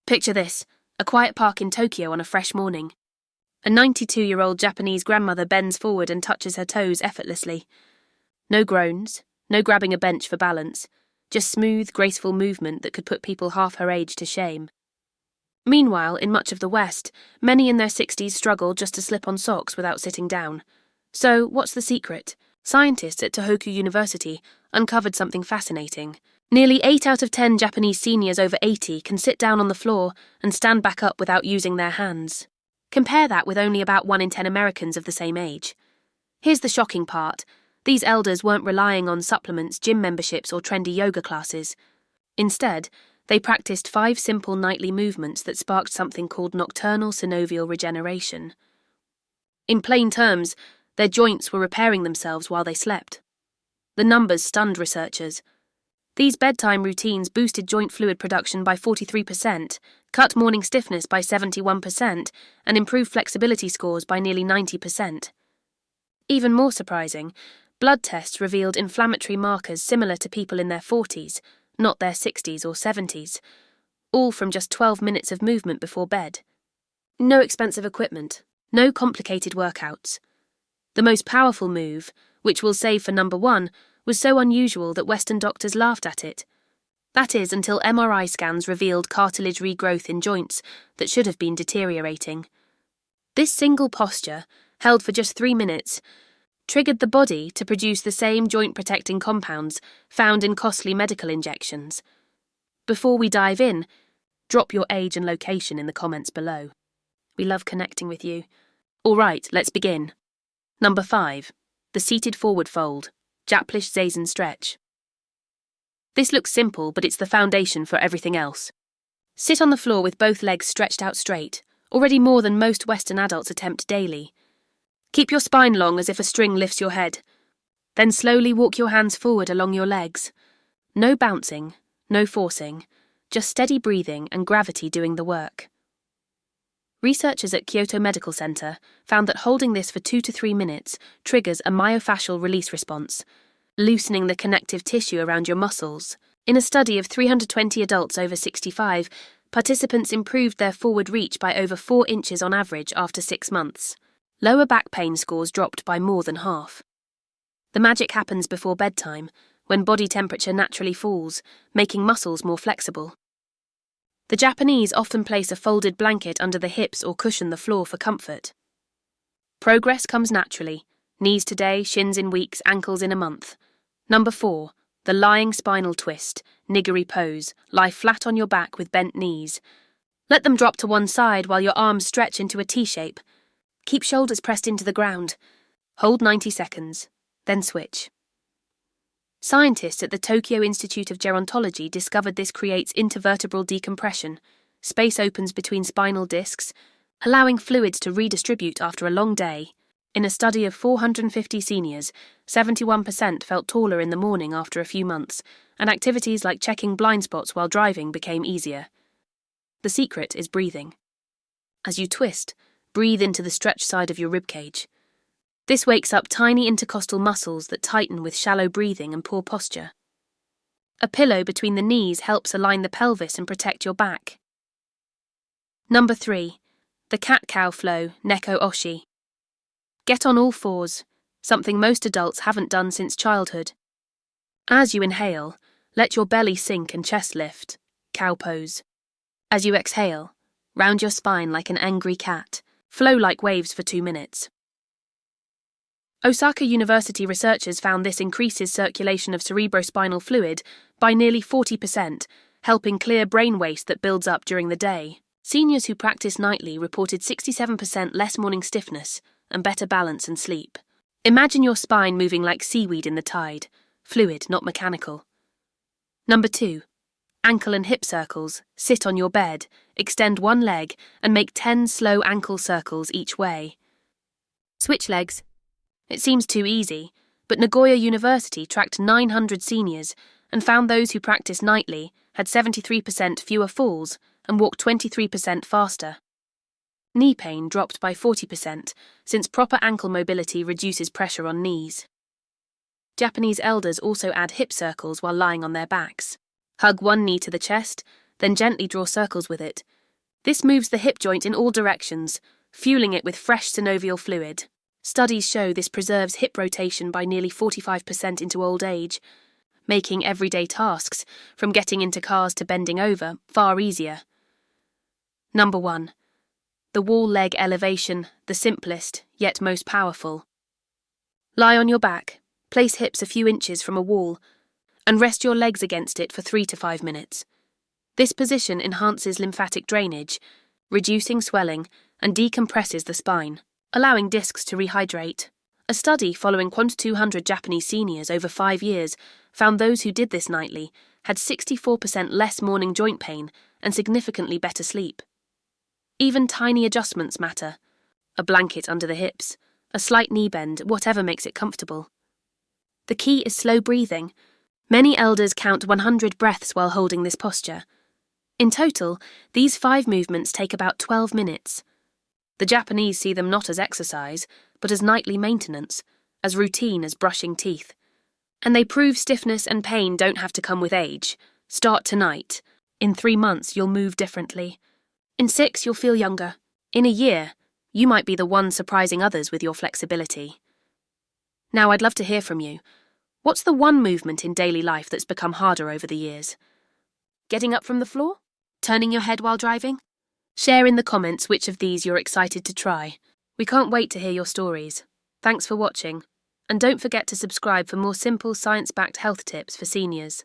Picture this, a quiet park in Tokyo on a fresh morning. A 92-year-old Japanese grandmother bends forward and touches her toes effortlessly. No groans, no grabbing a bench for balance, just smooth, graceful movement that could put people half her age to shame. Meanwhile, in much of the West, many in their 60s struggle just to slip on socks without sitting down. So, what's the secret? Scientists at Tohoku University uncovered something fascinating. Nearly 8 out of 10 Japanese seniors over 80 can sit down on the floor and stand back up without using their hands. Compare that with only about 1 in 10 Americans of the same age. Here's the shocking part. These elders weren't relying on supplements, gym memberships, or trendy yoga classes. Instead, they practiced 5 simple nightly movements that sparked something called nocturnal synovial regeneration. In plain terms, their joints were repairing themselves while they slept. The numbers stunned researchers. These bedtime routines boosted joint fluid production by 43%, cut morning stiffness by 71%, and improved flexibility scores by nearly 90%. Even more surprising, blood tests revealed inflammatory markers similar to people in their 40s, not their 60s or 70s, all from just 12 minutes of movement before bed. No expensive equipment, no complicated workouts. The most powerful move, which we'll save for number 1, was so unusual that Western doctors laughed at it. That is, until MRI scans revealed cartilage regrowth in joints that should have been deteriorating. This single posture, held for just 3 minutes, triggered the body to produce the same joint-protecting compounds found in costly medical injections. Before we dive in, drop your age and location in the comments below. We love connecting with you. All right, let's begin. Number 5. The seated forward fold, Japlish Zazen stretch. This looks simple, but it's the foundation for everything else. Sit on the floor with both legs stretched out straight, already more than most Western adults attempt daily. Keep your spine long as if a string lifts your head. Then slowly walk your hands forward along your legs. No bouncing, no forcing, just steady breathing and gravity doing the work. Researchers at Kyoto Medical Center found that holding this for 2 to 3 minutes triggers a myofascial release response, loosening the connective tissue around your muscles. In a study of 320 adults over 65, participants improved their forward reach by over 4 inches on average after 6 months. Lower back pain scores dropped by more than half. The magic happens before bedtime, when body temperature naturally falls, making muscles more flexible. The Japanese often place a folded blanket under the hips or cushion the floor for comfort. Progress comes naturally. Knees today, shins in weeks, ankles in a month. Number 4. The lying spinal twist, nigiri pose. Lie flat on your back with bent knees. Let them drop to one side while your arms stretch into a T-shape. Keep shoulders pressed into the ground. Hold 90 seconds, then switch. Scientists at the Tokyo Institute of Gerontology discovered this creates intervertebral decompression. Space opens between spinal discs, allowing fluids to redistribute after a long day. In a study of 450 seniors, 71% felt taller in the morning after a few months, and activities like checking blind spots while driving became easier. The secret is breathing. As you twist, breathe into the stretched side of your ribcage. This wakes up tiny intercostal muscles that tighten with shallow breathing and poor posture. A pillow between the knees helps align the pelvis and protect your back. Number 3. The cat-cow flow, Neko Oshi. Get on all fours, something most adults haven't done since childhood. As you inhale, let your belly sink and chest lift, cow pose. As you exhale, round your spine like an angry cat, flow like waves for 2 minutes. Osaka University researchers found this increases circulation of cerebrospinal fluid by nearly 40%, helping clear brain waste that builds up during the day. Seniors who practice nightly reported 67% less morning stiffness and better balance and sleep. Imagine your spine moving like seaweed in the tide, fluid, not mechanical. Number 2. Ankle and hip circles. Sit on your bed, extend one leg, and make 10 slow ankle circles each way. Switch legs. It seems too easy, but Nagoya University tracked 900 seniors and found those who practiced nightly had 73% fewer falls and walked 23% faster. Knee pain dropped by 40%, since proper ankle mobility reduces pressure on knees. Japanese elders also add hip circles while lying on their backs. Hug one knee to the chest, then gently draw circles with it, This moves the hip joint in all directions, fueling it with fresh synovial fluid. Studies show this preserves hip rotation by nearly 45% into old age, making everyday tasks, from getting into cars to bending over, far easier. Number 1. The wall leg elevation, the simplest, yet most powerful. Lie on your back, place hips a few inches from a wall, and rest your legs against it for 3 to 5 minutes. This position enhances lymphatic drainage, reducing swelling, and decompresses the spine, allowing discs to rehydrate. A study following 200 Japanese seniors over 5 years found those who did this nightly had 64% less morning joint pain and significantly better sleep. Even tiny adjustments matter. A blanket under the hips, a slight knee bend, whatever makes it comfortable. The key is slow breathing. Many elders count 100 breaths while holding this posture. In total, these 5 movements take about 12 minutes. The Japanese see them not as exercise, but as nightly maintenance, as routine as brushing teeth. And they prove stiffness and pain don't have to come with age. Start tonight. In 3 months, you'll move differently. In 6, you'll feel younger. In a year, you might be the one surprising others with your flexibility. Now, I'd love to hear from you. What's the one movement in daily life that's become harder over the years? Getting up from the floor? Turning your head while driving? Share in the comments which of these you're excited to try. We can't wait to hear your stories. Thanks for watching, and don't forget to subscribe for more simple science-backed health tips for seniors.